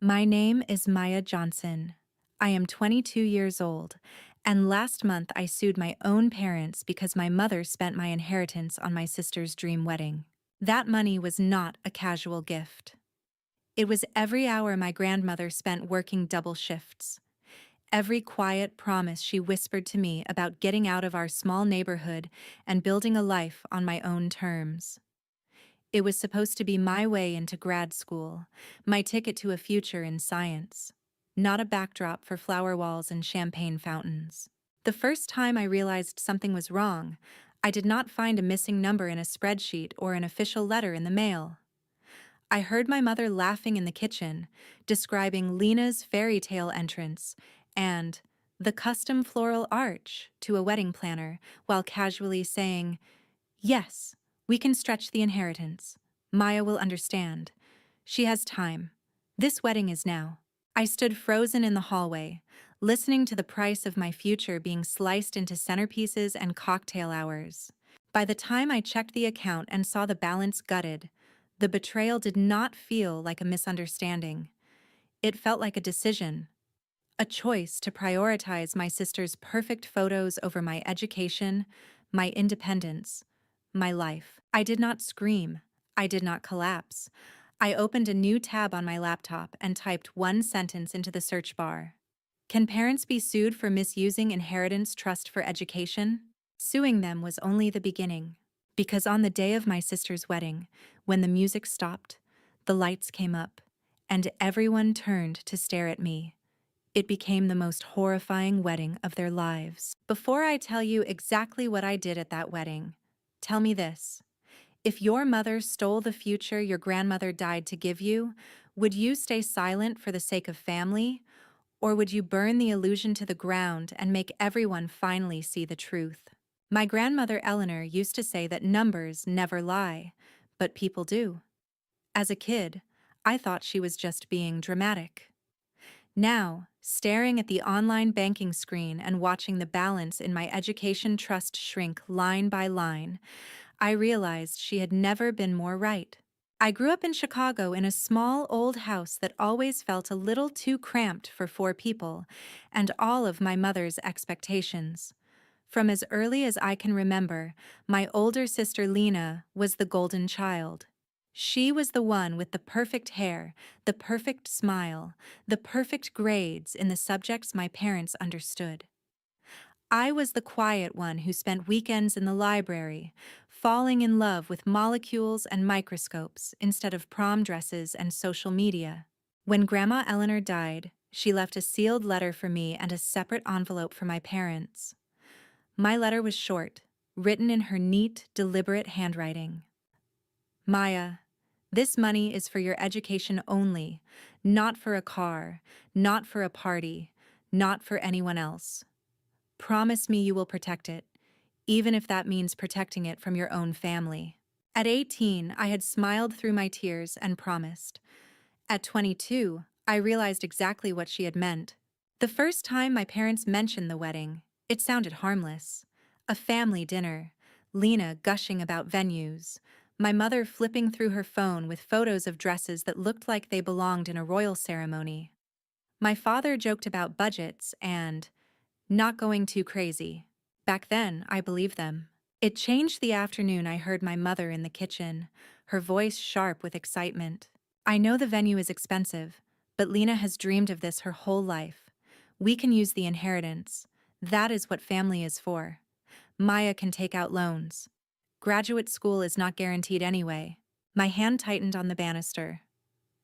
My name is Maya Johnson. I am 22 years old, and last month I sued my own parents because my mother spent my inheritance on my sister's dream wedding. That money was not a casual gift. It was every hour my grandmother spent working double shifts, every quiet promise she whispered to me about getting out of our small neighborhood and building a life on my own terms. It was supposed to be my way into grad school, my ticket to a future in science, not a backdrop for flower walls and champagne fountains. The first time I realized something was wrong, I did not find a missing number in a spreadsheet or an official letter in the mail. I heard my mother laughing in the kitchen, describing Lena's fairy tale entrance and the custom floral arch to a wedding planner while casually saying, "Yes, we can stretch the inheritance. Maya will understand. She has time. This wedding is now." I stood frozen in the hallway, listening to the price of my future being sliced into centerpieces and cocktail hours. By the time I checked the account and saw the balance gutted, the betrayal did not feel like a misunderstanding. It felt like a decision, a choice to prioritize my sister's perfect photos over my education, my independence, my life. I did not scream. I did not collapse. I opened a new tab on my laptop and typed one sentence into the search bar. Can parents be sued for misusing inheritance trust for education? Suing them was only the beginning. Because on the day of my sister's wedding, when the music stopped, the lights came up, and everyone turned to stare at me, it became the most horrifying wedding of their lives. Before I tell you exactly what I did at that wedding, tell me this. If your mother stole the future your grandmother died to give you, would you stay silent for the sake of family, or would you burn the illusion to the ground and make everyone finally see the truth? My grandmother Eleanor used to say that numbers never lie, but people do. As a kid, I thought she was just being dramatic. Now, staring at the online banking screen and watching the balance in my education trust shrink line by line, I realized she had never been more right. I grew up in Chicago in a small old house that always felt a little too cramped for four people, and all of my mother's expectations. From as early as I can remember, my older sister Lena was the golden child. She was the one with the perfect hair, the perfect smile, the perfect grades in the subjects my parents understood. I was the quiet one who spent weekends in the library, falling in love with molecules and microscopes instead of prom dresses and social media. When Grandma Eleanor died, she left a sealed letter for me and a separate envelope for my parents. My letter was short, written in her neat, deliberate handwriting. Maya, this money is for your education only, not for a car, not for a party, not for anyone else. Promise me you will protect it, even if that means protecting it from your own family. At 18, I had smiled through my tears and promised. At 22, I realized exactly what she had meant. The first time my parents mentioned the wedding, it sounded harmless. A family dinner, Lena gushing about venues, my mother flipping through her phone with photos of dresses that looked like they belonged in a royal ceremony. My father joked about budgets and not going too crazy. Back then, I believed them. It changed the afternoon I heard my mother in the kitchen, her voice sharp with excitement. I know the venue is expensive, but Lena has dreamed of this her whole life. We can use the inheritance. That is what family is for. Maya can take out loans. Graduate school is not guaranteed anyway. My hand tightened on the banister.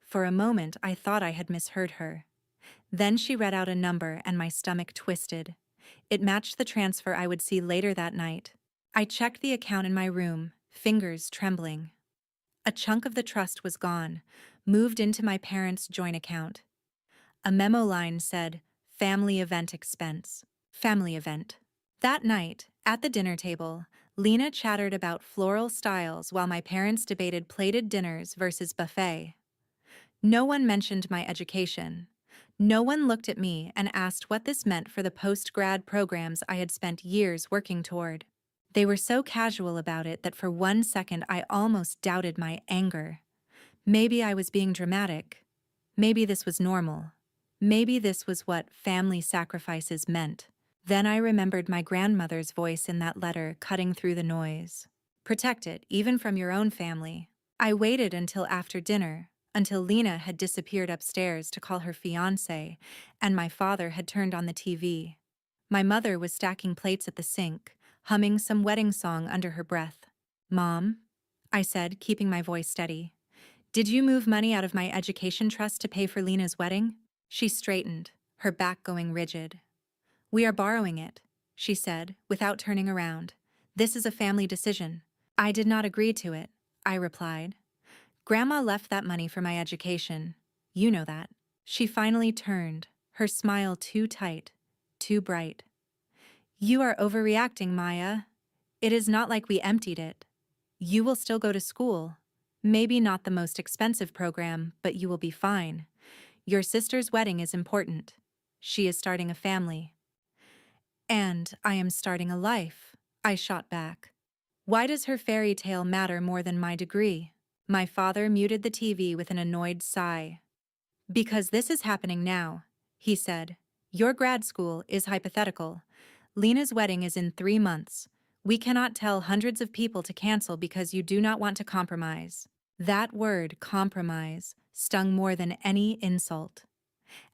For a moment, I thought I had misheard her. Then she read out a number and my stomach twisted. It matched the transfer I would see later that night. I checked the account in my room, fingers trembling. A chunk of the trust was gone, moved into my parents' joint account. A memo line said, "Family event expense." Family event. That night, at the dinner table, Lena chattered about floral styles while my parents debated plated dinners versus buffet. No one mentioned my education. No one looked at me and asked what this meant for the post-grad programs I had spent years working toward. They were so casual about it that for 1 second I almost doubted my anger. Maybe I was being dramatic. Maybe this was normal. Maybe this was what family sacrifices meant. Then I remembered my grandmother's voice in that letter cutting through the noise. Protect it, even from your own family. I waited until after dinner, until Lena had disappeared upstairs to call her fiancé, and my father had turned on the TV. My mother was stacking plates at the sink, humming some wedding song under her breath. "Mom," I said, keeping my voice steady, "did you move money out of my education trust to pay for Lena's wedding?" She straightened, her back going rigid. "We are borrowing it," she said, without turning around. "This is a family decision." "I did not agree to it," I replied. "Grandma left that money for my education. You know that." She finally turned, her smile too tight, too bright. "You are overreacting, Maya. It is not like we emptied it. You will still go to school. Maybe not the most expensive program, but you will be fine. Your sister's wedding is important. She is starting a family. And I am starting a life," I shot back. "Why does her fairy tale matter more than my degree?" My father muted the TV with an annoyed sigh. "Because this is happening now," he said. "Your grad school is hypothetical. Lena's wedding is in 3 months. We cannot tell hundreds of people to cancel because you do not want to compromise." That word, compromise, stung more than any insult.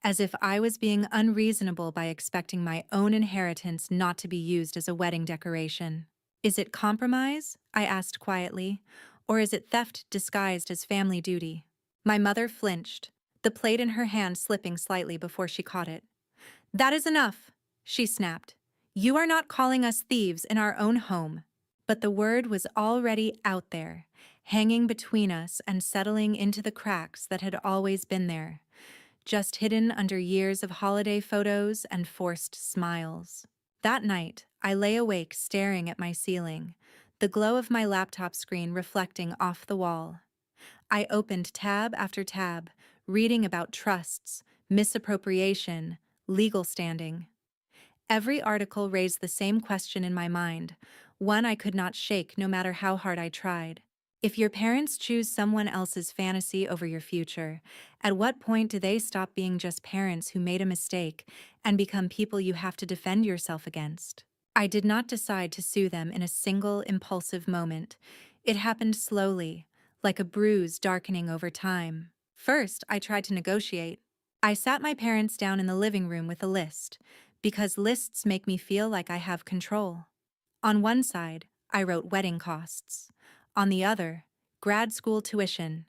As if I was being unreasonable by expecting my own inheritance not to be used as a wedding decoration. "Is it compromise?" I asked quietly. "Or is it theft disguised as family duty?" My mother flinched, the plate in her hand slipping slightly before she caught it. "That is enough," she snapped. "You are not calling us thieves in our own home." But the word was already out there, hanging between us and settling into the cracks that had always been there, just hidden under years of holiday photos and forced smiles. That night, I lay awake staring at my ceiling, the glow of my laptop screen reflecting off the wall. I opened tab after tab, reading about trusts, misappropriation, legal standing. Every article raised the same question in my mind, one I could not shake no matter how hard I tried. If your parents choose someone else's fantasy over your future, at what point do they stop being just parents who made a mistake and become people you have to defend yourself against? I did not decide to sue them in a single impulsive moment. It happened slowly, like a bruise darkening over time. First, I tried to negotiate. I sat my parents down in the living room with a list, because lists make me feel like I have control. On one side, I wrote wedding costs. On the other, grad school tuition.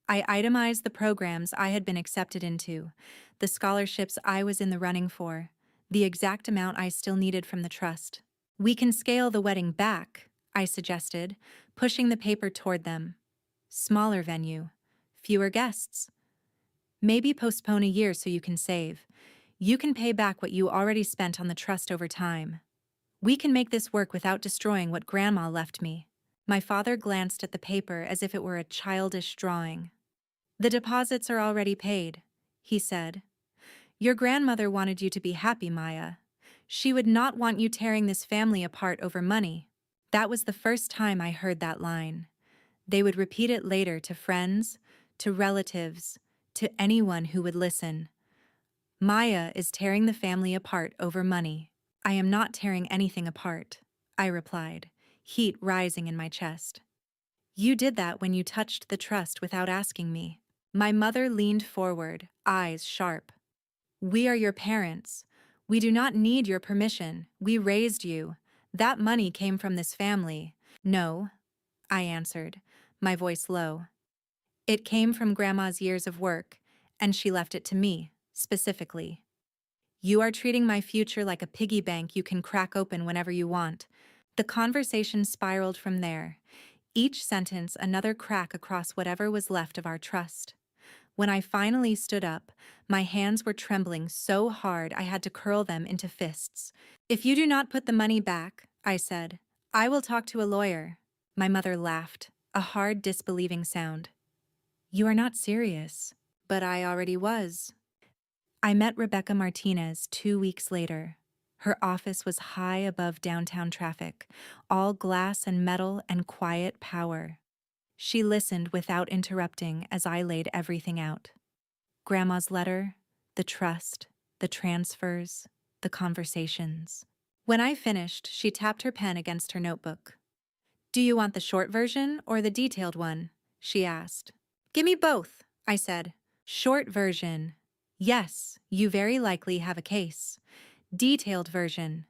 I itemized the programs I had been accepted into, the scholarships I was in the running for, the exact amount I still needed from the trust. "We can scale the wedding back," I suggested, pushing the paper toward them. "Smaller venue, fewer guests. Maybe postpone a year so you can save. You can pay back what you already spent on the trust over time. We can make this work without destroying what Grandma left me." My father glanced at the paper as if it were a childish drawing. "The deposits are already paid," he said. "Your grandmother wanted you to be happy, Maya. She would not want you tearing this family apart over money." That was the first time I heard that line. They would repeat it later to friends, to relatives, to anyone who would listen. "Maya is tearing the family apart over money." "I am not tearing anything apart," I replied, heat rising in my chest. "You did that when you touched the trust without asking me." My mother leaned forward, eyes sharp. "We are your parents. We do not need your permission. We raised you. That money came from this family." "No," I answered, my voice low. "It came from Grandma's years of work, and she left it to me, specifically. You are treating my future like a piggy bank you can crack open whenever you want." The conversation spiraled from there, each sentence another crack across whatever was left of our trust. When I finally stood up, my hands were trembling so hard I had to curl them into fists. "If you do not put the money back," I said, "I will talk to a lawyer." My mother laughed, a hard, disbelieving sound. "You are not serious." But I already was. I met Rebecca Martinez 2 weeks later. Her office was high above downtown traffic, all glass and metal and quiet power. She listened without interrupting as I laid everything out. Grandma's letter, the trust, the transfers, the conversations. When I finished, she tapped her pen against her notebook. "Do you want the short version or the detailed one?" she asked. "Give me both," I said. "Short version. Yes, you very likely have a case. Detailed version.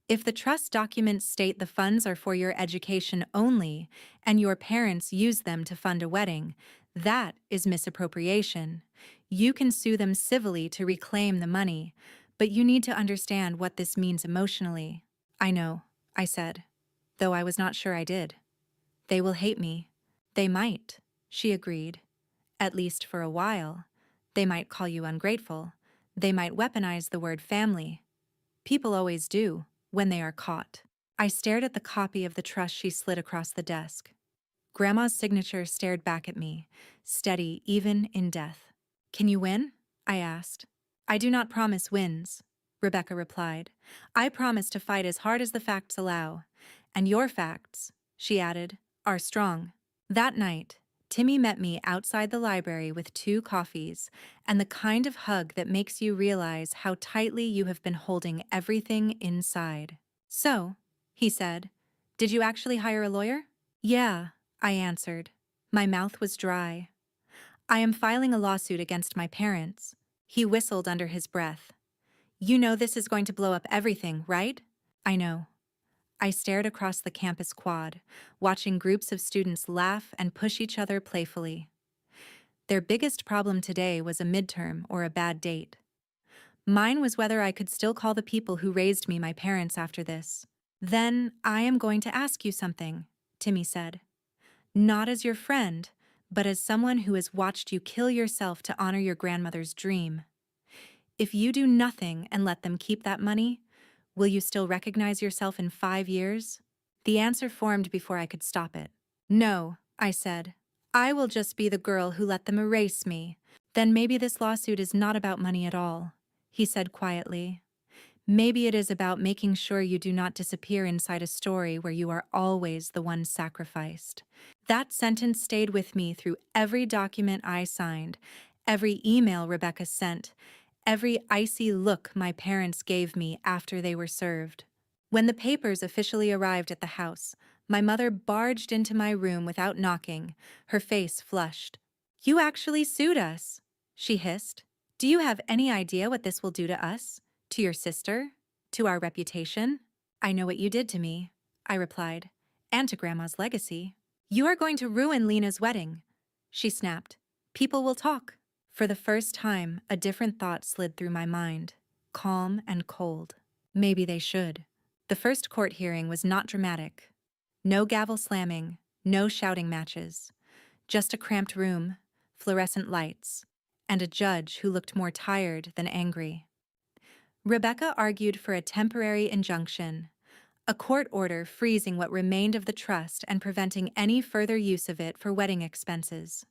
If the trust documents state the funds are for your education only and your parents use them to fund a wedding, that is misappropriation. You can sue them civilly to reclaim the money, but you need to understand what this means emotionally." "I know," I said, though I was not sure I did. "They will hate me." "They might," she agreed. "At least for a while. They might call you ungrateful. They might weaponize the word family. People always do, when they are caught." I stared at the copy of the trust she slid across the desk. Grandma's signature stared back at me, steady even in death. "Can you win?" I asked. "I do not promise wins," Rebecca replied. "I promise to fight as hard as the facts allow. And your facts," she added, "are strong." That night, Timmy met me outside the library with 2 coffees and the kind of hug that makes you realize how tightly you have been holding everything inside. "So," he said, "did you actually hire a lawyer?" "Yeah," I answered. My mouth was dry. "I am filing a lawsuit against my parents." He whistled under his breath. "You know this is going to blow up everything, right?" "I know." I stared across the campus quad, watching groups of students laugh and push each other playfully. Their biggest problem today was a midterm or a bad date. Mine was whether I could still call the people who raised me my parents after this. "Then I am going to ask you something," Timmy said. "Not as your friend, but as someone who has watched you kill yourself to honor your grandmother's dream. If you do nothing and let them keep that money, will you still recognize yourself in 5 years?" The answer formed before I could stop it. "No," I said. "I will just be the girl who let them erase me." "Then maybe this lawsuit is not about money at all," he said quietly. "Maybe it is about making sure you do not disappear inside a story where you are always the one sacrificed." That sentence stayed with me through every document I signed, every email Rebecca sent, every icy look my parents gave me after they were served. When the papers officially arrived at the house, my mother barged into my room without knocking, her face flushed. "You actually sued us," she hissed. "Do you have any idea what this will do to us? To your sister? To our reputation?" "I know what you did to me," I replied, "and to Grandma's legacy." "You are going to ruin Lena's wedding," she snapped. "People will talk." For the first time, a different thought slid through my mind, calm and cold. Maybe they should. The first court hearing was not dramatic. No gavel slamming, no shouting matches. Just a cramped room, fluorescent lights, and a judge who looked more tired than angry. Rebecca argued for a temporary injunction, a court order freezing what remained of the trust and preventing any further use of it for wedding expenses.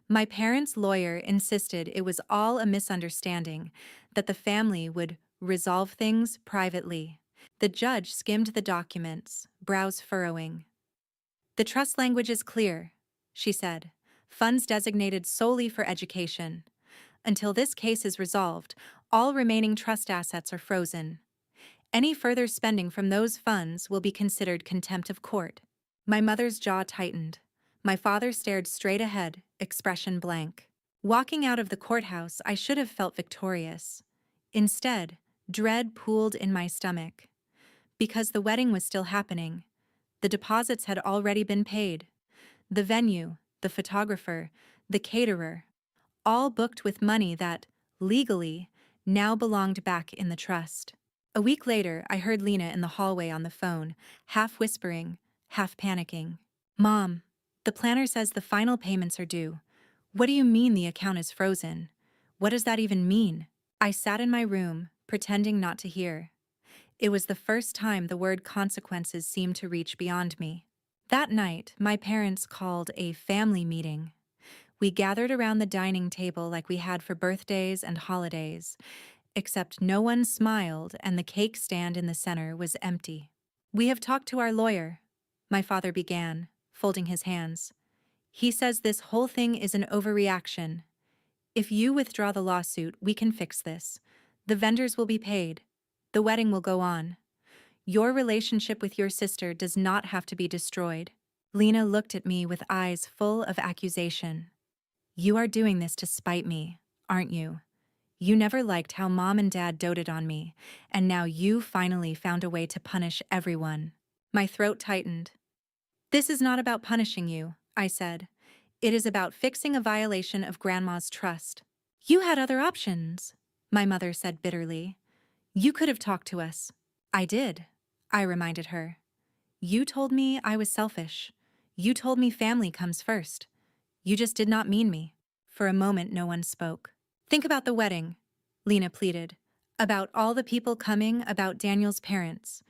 My parents' lawyer insisted it was all a misunderstanding, that the family would resolve things privately. The judge skimmed the documents, brows furrowing. "The trust language is clear," she said. "Funds designated solely for education. Until this case is resolved, all remaining trust assets are frozen. Any further spending from those funds will be considered contempt of court." My mother's jaw tightened. My father stared straight ahead, expression blank. Walking out of the courthouse, I should have felt victorious. Instead, dread pooled in my stomach. Because the wedding was still happening. The deposits had already been paid. The venue, the photographer, the caterer, all booked with money that, legally, now belonged back in the trust. A week later, I heard Lena in the hallway on the phone, half whispering, half panicking. "Mom, the planner says the final payments are due. What do you mean the account is frozen? What does that even mean?" I sat in my room, pretending not to hear. It was the first time the word consequences seemed to reach beyond me. That night, my parents called a family meeting. We gathered around the dining table like we had for birthdays and holidays, except no one smiled and the cake stand in the center was empty. "We have talked to our lawyer," my father began, folding his hands. "He says this whole thing is an overreaction. If you withdraw the lawsuit, we can fix this. The vendors will be paid. The wedding will go on. Your relationship with your sister does not have to be destroyed. Lena looked at me with eyes full of accusation. You are doing this to spite me, aren't you? You never liked how Mom and Dad doted on me, and now you finally found a way to punish everyone. My throat tightened. This is not about punishing you, I said. It is about fixing a violation of Grandma's trust. You had other options, my mother said bitterly. You could have talked to us. I did, I reminded her. You told me I was selfish. You told me family comes first. You just did not mean me. For a moment, no one spoke. Think about the wedding, Lena pleaded. About all the people coming, about Daniel's parents.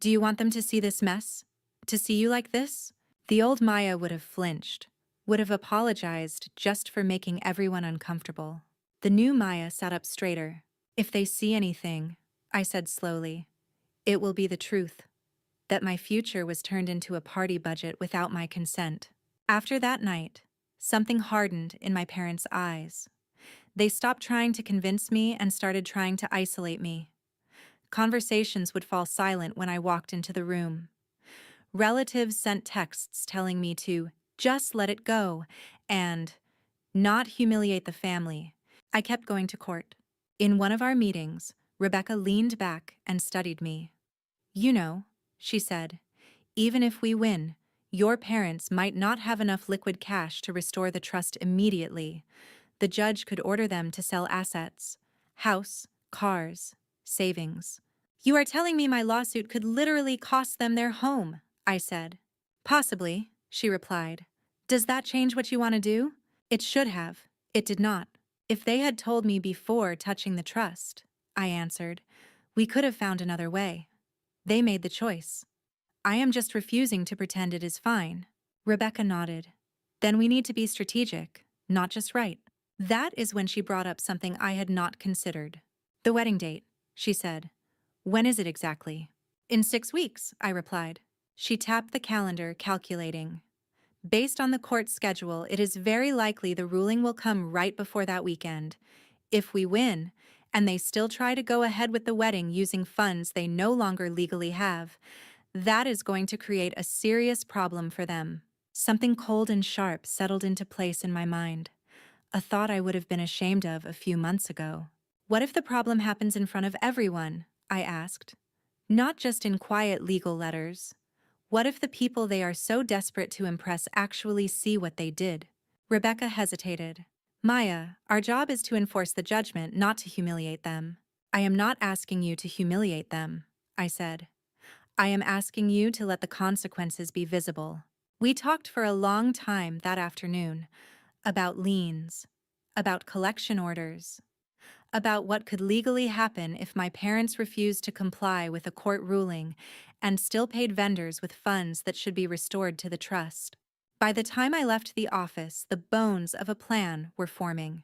Do you want them to see this mess? To see you like this? The old Maya would have flinched, would have apologized just for making everyone uncomfortable. The new Maya sat up straighter. If they see anything, I said slowly, it will be the truth. That my future was turned into a party budget without my consent. After that night, something hardened in my parents' eyes. They stopped trying to convince me and started trying to isolate me. Conversations would fall silent when I walked into the room. Relatives sent texts telling me to just let it go and not humiliate the family. I kept going to court. In one of our meetings, Rebecca leaned back and studied me. You know, she said, even if we win, your parents might not have enough liquid cash to restore the trust immediately. The judge could order them to sell assets, house, cars, savings. You are telling me my lawsuit could literally cost them their home, I said. Possibly, she replied. Does that change what you want to do? It should have. It did not. If they had told me before touching the trust, I answered, we could have found another way. They made the choice. I am just refusing to pretend it is fine. Rebecca nodded. Then we need to be strategic, not just right. That is when she brought up something I had not considered. The wedding date, she said. When is it exactly? In 6 weeks, I replied. She tapped the calendar, calculating. Based on the court schedule, it is very likely the ruling will come right before that weekend. If we win, and they still try to go ahead with the wedding using funds they no longer legally have, that is going to create a serious problem for them. Something cold and sharp settled into place in my mind. A thought I would have been ashamed of a few months ago. What if the problem happens in front of everyone? I asked. Not just in quiet legal letters. What if the people they are so desperate to impress actually see what they did? Rebecca hesitated. Maya, our job is to enforce the judgment, not to humiliate them. I am not asking you to humiliate them, I said. I am asking you to let the consequences be visible. We talked for a long time that afternoon about liens, about collection orders, about what could legally happen if my parents refused to comply with a court ruling and still paid vendors with funds that should be restored to the trust. By the time I left the office, the bones of a plan were forming.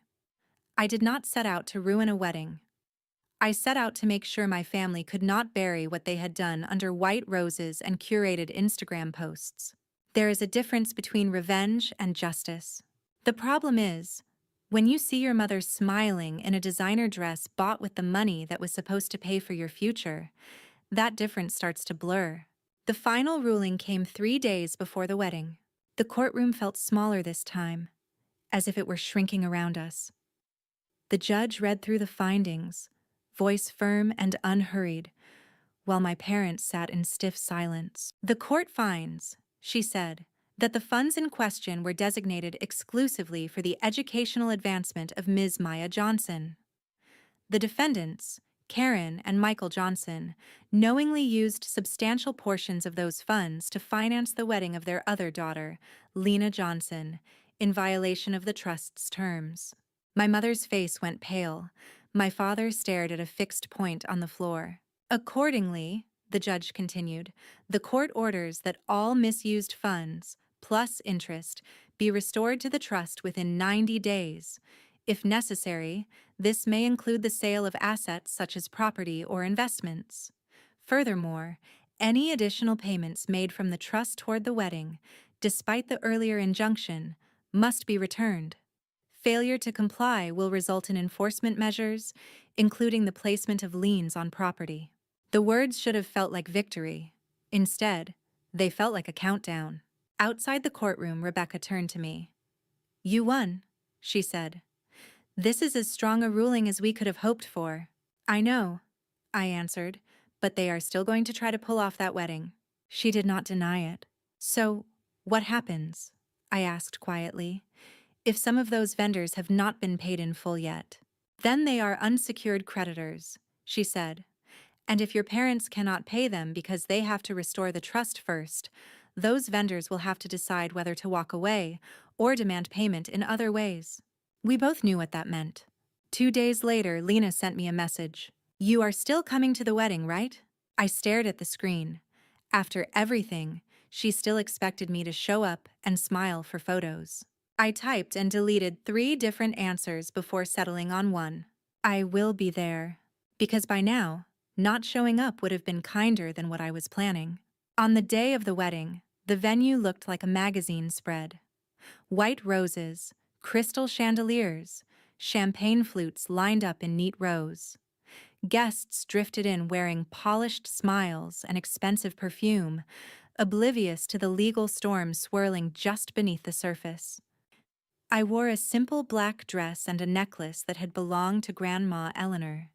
I did not set out to ruin a wedding. I set out to make sure my family could not bury what they had done under white roses and curated Instagram posts. There is a difference between revenge and justice. The problem is, when you see your mother smiling in a designer dress bought with the money that was supposed to pay for your future, that difference starts to blur. The final ruling came 3 days before the wedding. The courtroom felt smaller this time, as if it were shrinking around us. The judge read through the findings, voice firm and unhurried, while my parents sat in stiff silence. The court finds, she said, that the funds in question were designated exclusively for the educational advancement of Ms. Maya Johnson. The defendants, Karen and Michael Johnson, knowingly used substantial portions of those funds to finance the wedding of their other daughter, Lena Johnson, in violation of the trust's terms. My mother's face went pale. My father stared at a fixed point on the floor. Accordingly, the judge continued, the court orders that all misused funds, plus interest, be restored to the trust within 90 days. If necessary, this may include the sale of assets such as property or investments. Furthermore, any additional payments made from the trust toward the wedding, despite the earlier injunction, must be returned. Failure to comply will result in enforcement measures, including the placement of liens on property. The words should have felt like victory. Instead, they felt like a countdown. Outside the courtroom, Rebecca turned to me. "You won," she said. "This is as strong a ruling as we could have hoped for." "I know," I answered, "but they are still going to try to pull off that wedding." She did not deny it. "So, what happens?" I asked quietly. "If some of those vendors have not been paid in full yet?" "Then they are unsecured creditors," she said. "And if your parents cannot pay them because they have to restore the trust first, those vendors will have to decide whether to walk away or demand payment in other ways." We both knew what that meant. 2 days later, Lena sent me a message. "You are still coming to the wedding, right?" I stared at the screen. After everything, she still expected me to show up and smile for photos. I typed and deleted 3 different answers before settling on one. "I will be there." Because by now, not showing up would have been kinder than what I was planning. On the day of the wedding, the venue looked like a magazine spread. White roses, crystal chandeliers, champagne flutes lined up in neat rows. Guests drifted in wearing polished smiles and expensive perfume, oblivious to the legal storm swirling just beneath the surface. I wore a simple black dress and a necklace that had belonged to Grandma Eleanor.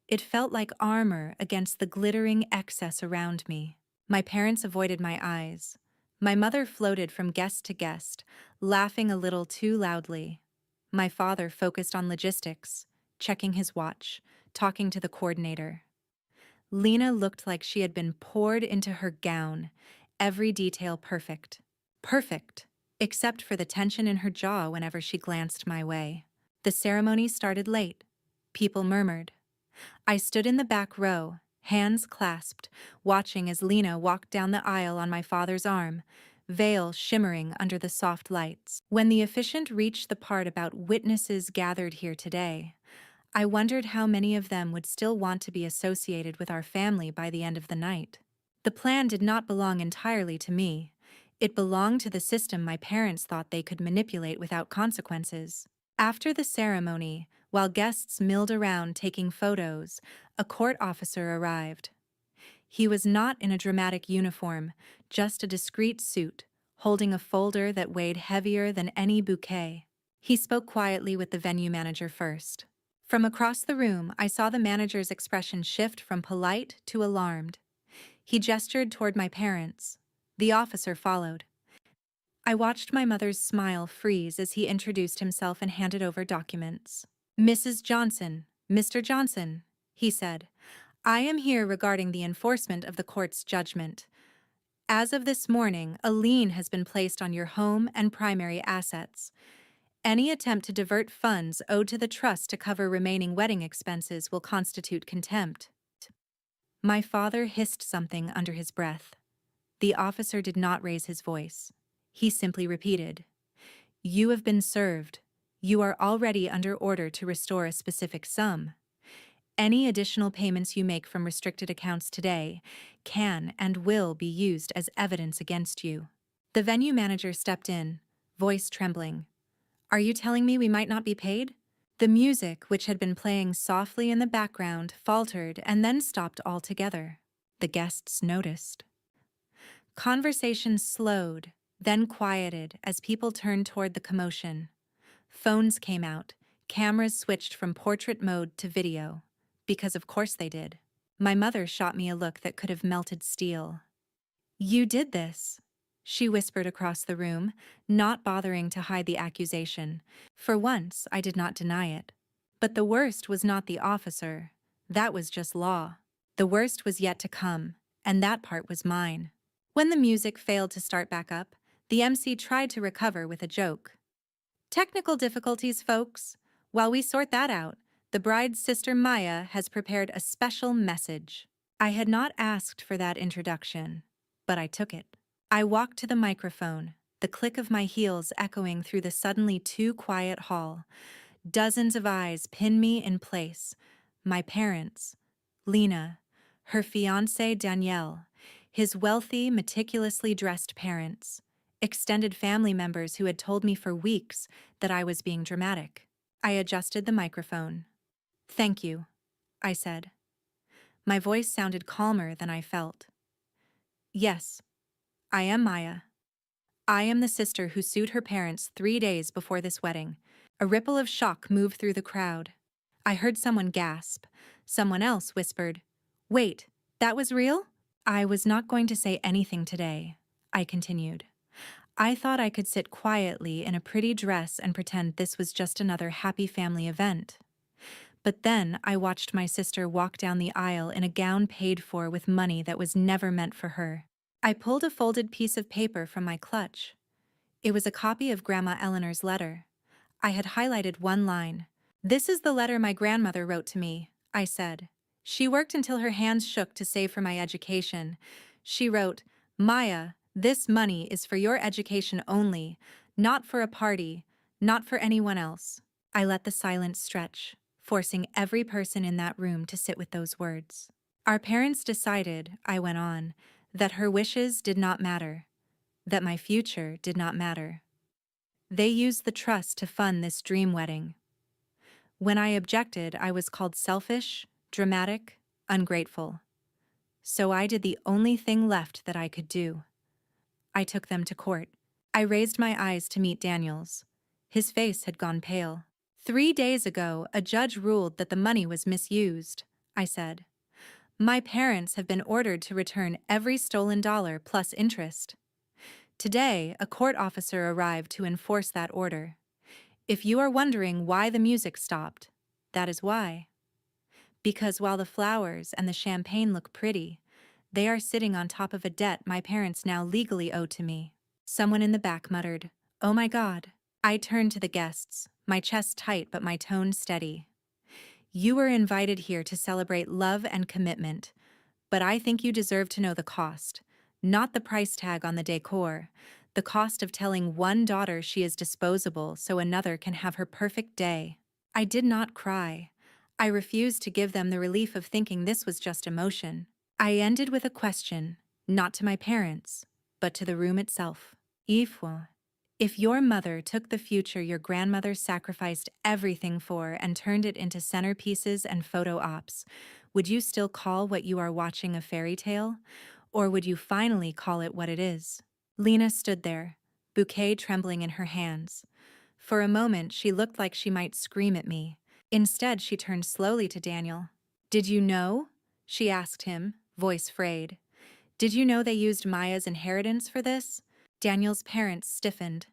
It felt like armor against the glittering excess around me. My parents avoided my eyes. My mother floated from guest to guest, laughing a little too loudly. My father focused on logistics, checking his watch, talking to the coordinator. Lena looked like she had been poured into her gown, every detail perfect. Perfect, except for the tension in her jaw whenever she glanced my way. The ceremony started late. People murmured. I stood in the back row, hands clasped, watching as Lena walked down the aisle on my father's arm, veil shimmering under the soft lights. When the officiant reached the part about witnesses gathered here today, I wondered how many of them would still want to be associated with our family by the end of the night. The plan did not belong entirely to me. It belonged to the system my parents thought they could manipulate without consequences. After the ceremony, while guests milled around taking photos, a court officer arrived. He was not in a dramatic uniform, just a discreet suit, holding a folder that weighed heavier than any bouquet. He spoke quietly with the venue manager first. From across the room, I saw the manager's expression shift from polite to alarmed. He gestured toward my parents. The officer followed. I watched my mother's smile freeze as he introduced himself and handed over documents. "Mrs. Johnson, Mr. Johnson," he said, "I am here regarding the enforcement of the court's judgment. As of this morning, a lien has been placed on your home and primary assets. Any attempt to divert funds owed to the trust to cover remaining wedding expenses will constitute contempt." My father hissed something under his breath. The officer did not raise his voice. He simply repeated, "You have been served. You are already under order to restore a specific sum. Any additional payments you make from restricted accounts today can and will be used as evidence against you." The venue manager stepped in, voice trembling. "Are you telling me we might not be paid?" The music, which had been playing softly in the background, faltered and then stopped altogether. The guests noticed. Conversation slowed, then quieted as people turned toward the commotion. Phones came out, cameras switched from portrait mode to video. Because of course they did. My mother shot me a look that could have melted steel. "You did this," she whispered across the room, not bothering to hide the accusation. For once, I did not deny it. But the worst was not the officer. That was just law. The worst was yet to come, and that part was mine. When the music failed to start back up, the MC tried to recover with a joke. "Technical difficulties, folks. While we sort that out, the bride's sister Maya has prepared a special message." I had not asked for that introduction, but I took it. I walked to the microphone, the click of my heels echoing through the suddenly too quiet hall. Dozens of eyes pinned me in place. My parents, Lena, her fiancé Danielle, his wealthy, meticulously dressed parents, extended family members who had told me for weeks that I was being dramatic. I adjusted the microphone. "Thank you," I said. My voice sounded calmer than I felt. "Yes, I am Maya. I am the sister who sued her parents 3 days before this wedding." A ripple of shock moved through the crowd. I heard someone gasp. Someone else whispered, "Wait, that was real?" I was not going to say anything today, I continued. I thought I could sit quietly in a pretty dress and pretend this was just another happy family event. But then I watched my sister walk down the aisle in a gown paid for with money that was never meant for her. I pulled a folded piece of paper from my clutch. It was a copy of Grandma Eleanor's letter. I had highlighted one line. "This is the letter my grandmother wrote to me," I said. "She worked until her hands shook to save for my education. She wrote, 'Maya, this money is for your education only, not for a party, not for anyone else.'" I let the silence stretch, forcing every person in that room to sit with those words. "Our parents decided," I went on, "that her wishes did not matter, that my future did not matter. They used the trust to fund this dream wedding. When I objected, I was called selfish, dramatic, ungrateful. So I did the only thing left that I could do. I took them to court. I raised my eyes to meet Daniel's. His face had gone pale. 3 days ago, a judge ruled that the money was misused," I said. "My parents have been ordered to return every stolen dollar plus interest. Today, a court officer arrived to enforce that order. If you are wondering why the music stopped, that is why. Because while the flowers and the champagne look pretty, they are sitting on top of a debt my parents now legally owe to me." Someone in the back muttered, "Oh my God." I turned to the guests, my chest tight but my tone steady. "You were invited here to celebrate love and commitment, but I think you deserve to know the cost, not the price tag on the decor, the cost of telling one daughter she is disposable so another can have her perfect day." I did not cry. I refused to give them the relief of thinking this was just emotion. I ended with a question, not to my parents, but to the room itself. If your mother took the future your grandmother sacrificed everything for and turned it into centerpieces and photo ops, would you still call what you are watching a fairy tale? Or would you finally call it what it is?" Lena stood there, bouquet trembling in her hands. For a moment, she looked like she might scream at me. Instead, she turned slowly to Daniel. "Did you know?" she asked him, voice frayed. "Did you know they used Maya's inheritance for this?" Daniel's parents stiffened.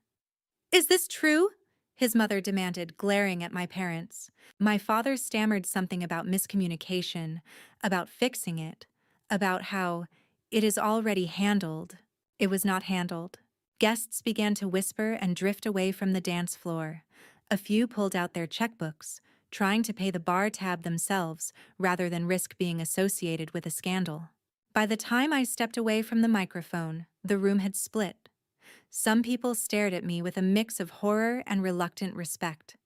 "Is this true?" his mother demanded, glaring at my parents. My father stammered something about miscommunication, about fixing it, about how it is already handled. It was not handled. Guests began to whisper and drift away from the dance floor. A few pulled out their checkbooks, trying to pay the bar tab themselves rather than risk being associated with a scandal. By the time I stepped away from the microphone, the room had split. Some people stared at me with a mix of horror and reluctant respect.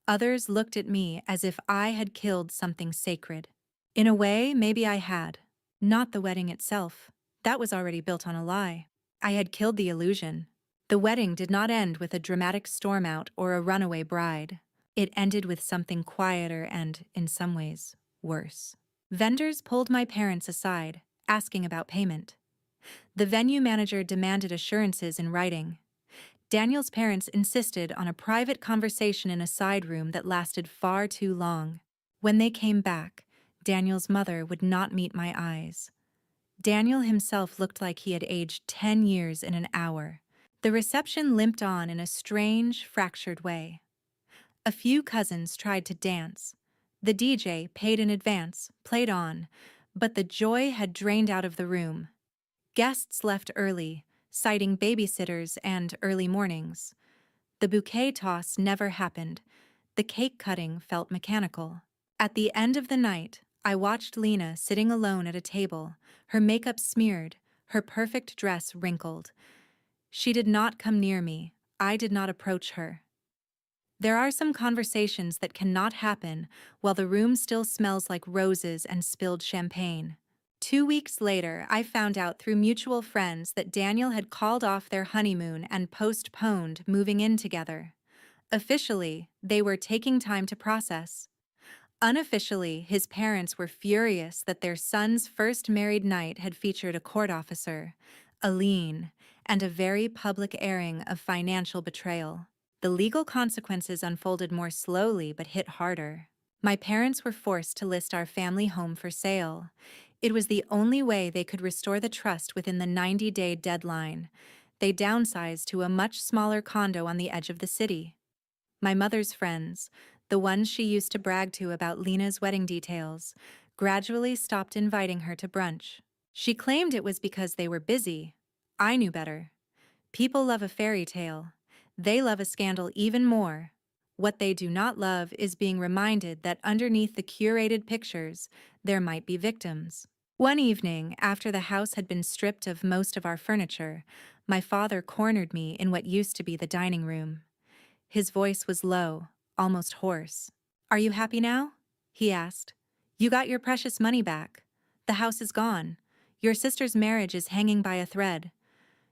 Others looked at me as if I had killed something sacred. In a way, maybe I had. Not the wedding itself. That was already built on a lie. I had killed the illusion. The wedding did not end with a dramatic storm out or a runaway bride. It ended with something quieter and, in some ways, worse. Vendors pulled my parents aside, asking about payment. The venue manager demanded assurances in writing. Daniel's parents insisted on a private conversation in a side room that lasted far too long. When they came back, Daniel's mother would not meet my eyes. Daniel himself looked like he had aged 10 years in an hour. The reception limped on in a strange, fractured way. A few cousins tried to dance. The DJ, paid in advance, played on, but the joy had drained out of the room. Guests left early, citing babysitters and early mornings. The bouquet toss never happened. The cake cutting felt mechanical. At the end of the night, I watched Lena sitting alone at a table, her makeup smeared, her perfect dress wrinkled. She did not come near me. I did not approach her. There are some conversations that cannot happen while the room still smells like roses and spilled champagne. 2 weeks later, I found out through mutual friends that Daniel had called off their honeymoon and postponed moving in together. Officially, they were taking time to process. Unofficially, his parents were furious that their son's first married night had featured a court officer, a lien, and a very public airing of financial betrayal. The legal consequences unfolded more slowly but hit harder. My parents were forced to list our family home for sale. It was the only way they could restore the trust within the 90-day deadline. They downsized to a much smaller condo on the edge of the city. My mother's friends, the ones she used to brag to about Lena's wedding details, gradually stopped inviting her to brunch. She claimed it was because they were busy. I knew better. People love a fairy tale. They love a scandal even more. What they do not love is being reminded that underneath the curated pictures, there might be victims. One evening, after the house had been stripped of most of our furniture, my father cornered me in what used to be the dining room. His voice was low, almost hoarse. "Are you happy now?" he asked. "You got your precious money back. The house is gone. Your sister's marriage is hanging by a thread.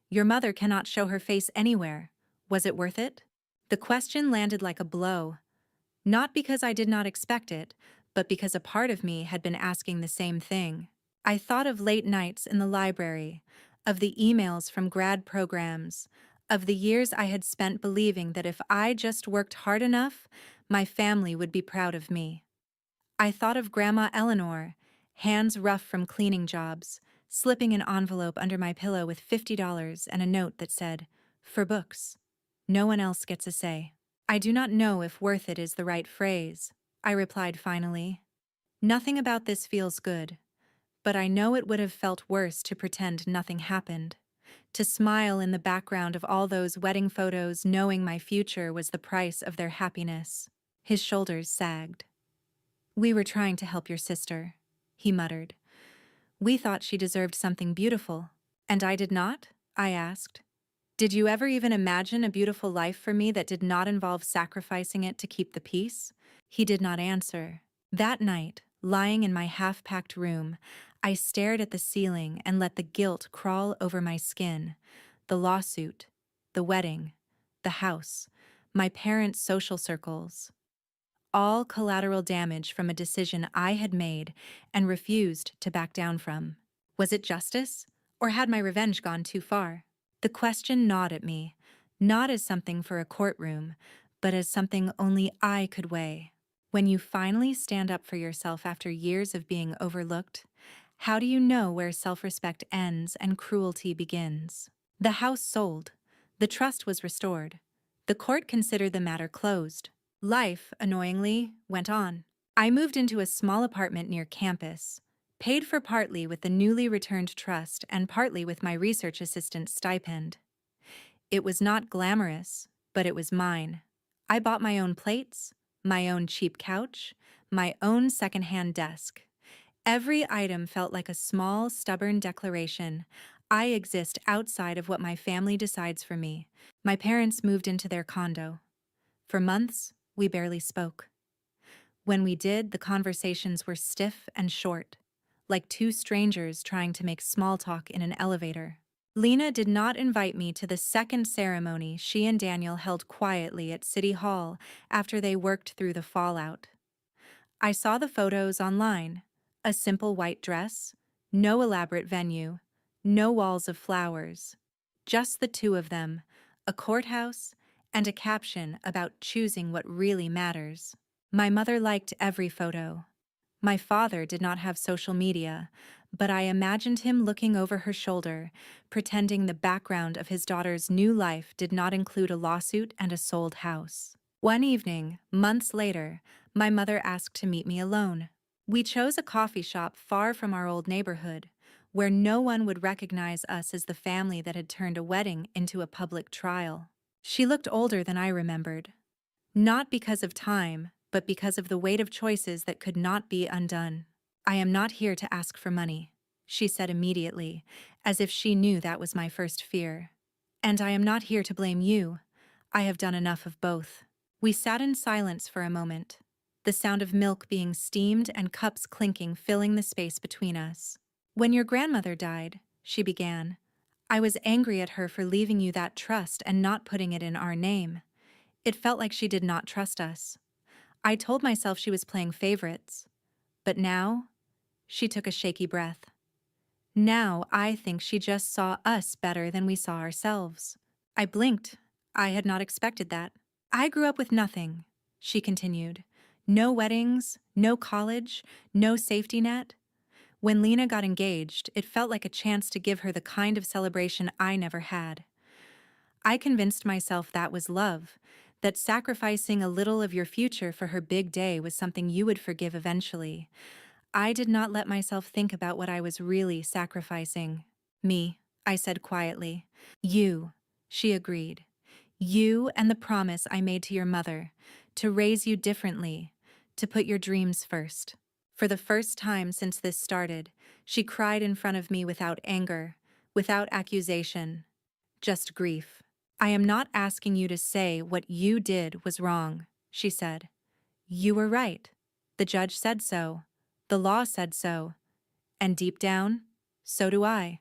Your mother cannot show her face anywhere. Was it worth it?" The question landed like a blow, not because I did not expect it, but because a part of me had been asking the same thing. I thought of late nights in the library, of the emails from grad programs, of the years I had spent believing that if I just worked hard enough, my family would be proud of me. I thought of Grandma Eleanor, hands rough from cleaning jobs, slipping an envelope under my pillow with $50 and a note that said, "For books. No one else gets a say." "I do not know if worth it is the right phrase," I replied finally. "Nothing about this feels good, but I know it would have felt worse to pretend nothing happened, to smile in the background of all those wedding photos knowing my future was the price of their happiness." His shoulders sagged. "We were trying to help your sister," he muttered. "We thought she deserved something beautiful." "And I did not?" I asked. "Did you ever even imagine a beautiful life for me that did not involve sacrificing it to keep the peace?" He did not answer. That night, lying in my half-packed room, I stared at the ceiling and let the guilt crawl over my skin. The lawsuit, the wedding, the house, my parents' social circles. All collateral damage from a decision I had made and refused to back down from. Was it justice, or had my revenge gone too far? The question gnawed at me, not as something for a courtroom, but as something only I could weigh. When you finally stand up for yourself after years of being overlooked, how do you know where self-respect ends and cruelty begins? The house sold. The trust was restored. The court considered the matter closed. Life, annoyingly, went on. I moved into a small apartment near campus, paid for partly with the newly returned trust and partly with my research assistant's stipend. It was not glamorous, but it was mine. I bought my own plates, my own cheap couch, my own secondhand desk. Every item felt like a small, stubborn declaration. I exist outside of what my family decides for me. My parents moved into their condo. For months, we barely spoke. When we did, the conversations were stiff and short, like two strangers trying to make small talk in an elevator. Lena did not invite me to the second ceremony she and Daniel held quietly at City Hall after they worked through the fallout. I saw the photos online. A simple white dress, no elaborate venue, no walls of flowers. Just the two of them, a courthouse, and a caption about choosing what really matters. My mother liked every photo. My father did not have social media, but I imagined him looking over her shoulder, pretending the background of his daughter's new life did not include a lawsuit and a sold house. One evening, months later, my mother asked to meet me alone. We chose a coffee shop far from our old neighborhood, where no one would recognize us as the family that had turned a wedding into a public trial. She looked older than I remembered. Not because of time, but because of the weight of choices that could not be undone. "I am not here to ask for money," she said immediately, as if she knew that was my first fear. "And I am not here to blame you. I have done enough of both." We sat in silence for a moment, the sound of milk being steamed and cups clinking filling the space between us. When your grandmother died, she began, I was angry at her for leaving you that trust and not putting it in our name. It felt like she did not trust us. I told myself she was playing favorites. But now, she took a shaky breath. Now I think she just saw us better than we saw ourselves. I blinked. I had not expected that. I grew up with nothing, she continued. No weddings, no college, no safety net. When Lena got engaged, it felt like a chance to give her the kind of celebration I never had. I convinced myself that was love, that sacrificing a little of your future for her big day was something you would forgive eventually. I did not let myself think about what I was really sacrificing. Me, I said quietly. You, she agreed. You and the promise I made to your mother, to raise you differently, to put your dreams first. For the first time since this started, she cried in front of me without anger, without accusation, just grief. I am not asking you to say what you did was wrong, she said. You were right. The judge said so. The law said so. And deep down, so do I.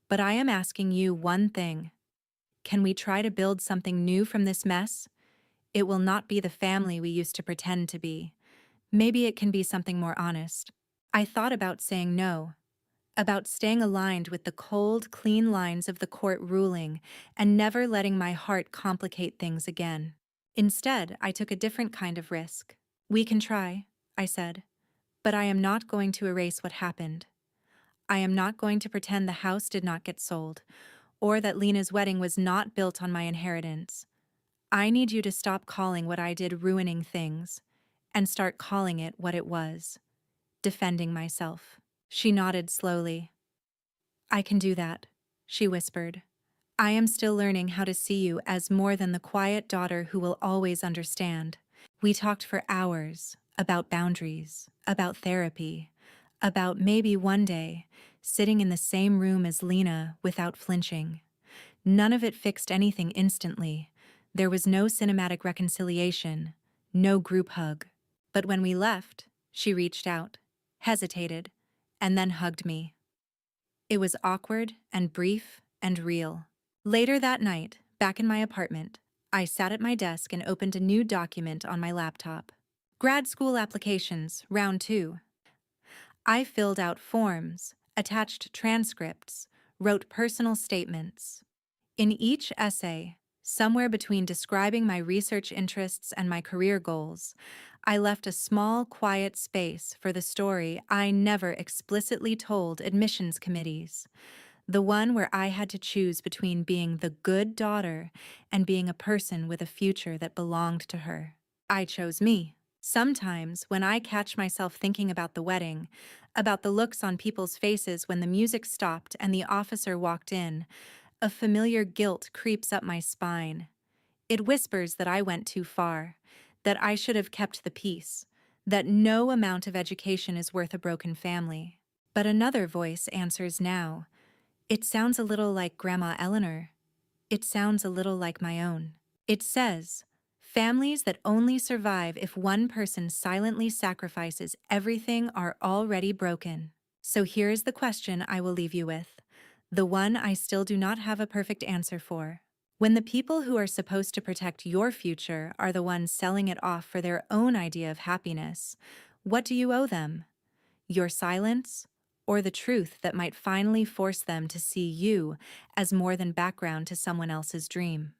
But I am asking you one thing. Can we try to build something new from this mess? It will not be the family we used to pretend to be. Maybe it can be something more honest. I thought about saying no, about staying aligned with the cold, clean lines of the court ruling and never letting my heart complicate things again. Instead, I took a different kind of risk. We can try, I said, but I am not going to erase what happened. I am not going to pretend the house did not get sold, or that Lena's wedding was not built on my inheritance. I need you to stop calling what I did ruining things, and start calling it what it was, defending myself. She nodded slowly. I can do that, she whispered. I am still learning how to see you as more than the quiet daughter who will always understand. We talked for hours about boundaries, about therapy, about maybe one day sitting in the same room as Lena without flinching. None of it fixed anything instantly. There was no cinematic reconciliation, no group hug. But when we left, she reached out, hesitated, and then hugged me. It was awkward and brief and real. Later that night, back in my apartment, I sat at my desk and opened a new document on my laptop. Grad school applications, round 2. I filled out forms, attached transcripts, wrote personal statements. In each essay, somewhere between describing my research interests and my career goals, I left a small, quiet space for the story I never explicitly told admissions committees, the one where I had to choose between being the good daughter and being a person with a future that belonged to her. I chose me. Sometimes, when I catch myself thinking about the wedding, about the looks on people's faces when the music stopped and the officer walked in, a familiar guilt creeps up my spine. It whispers that I went too far, that I should have kept the peace, that no amount of education is worth a broken family. But another voice answers now. It sounds a little like Grandma Eleanor. It sounds a little like my own. It says, families that only survive if one person silently sacrifices everything are already broken. So here is the question I will leave you with, the one I still do not have a perfect answer for. When the people who are supposed to protect your future are the ones selling it off for their own idea of happiness, what do you owe them? Your silence, or the truth that might finally force them to see you as more than background to someone else's dream?